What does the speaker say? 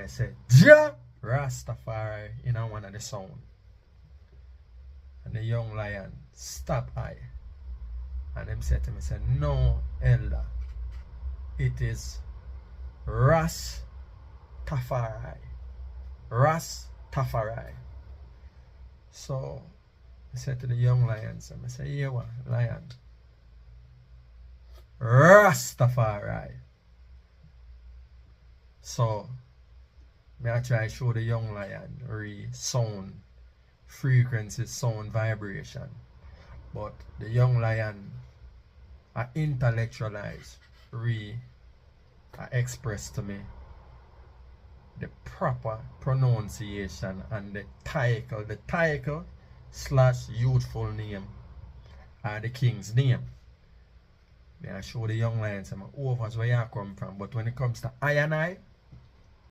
I say, Ja Rastafari in one of the sound. And the young lion stop I. And him said to me, say, no, elder. It is RASTAFARI. RASTAFARI. So I said to the young lions, I say, here one, lion. RASTAFARI. So I try to show the young lion sound frequency, sound vibration. But the young lion I intellectualize, I express to me the proper pronunciation and the title / youthful name are the king's name. I show the young lions I'm over where you come from. But when it comes to I and I,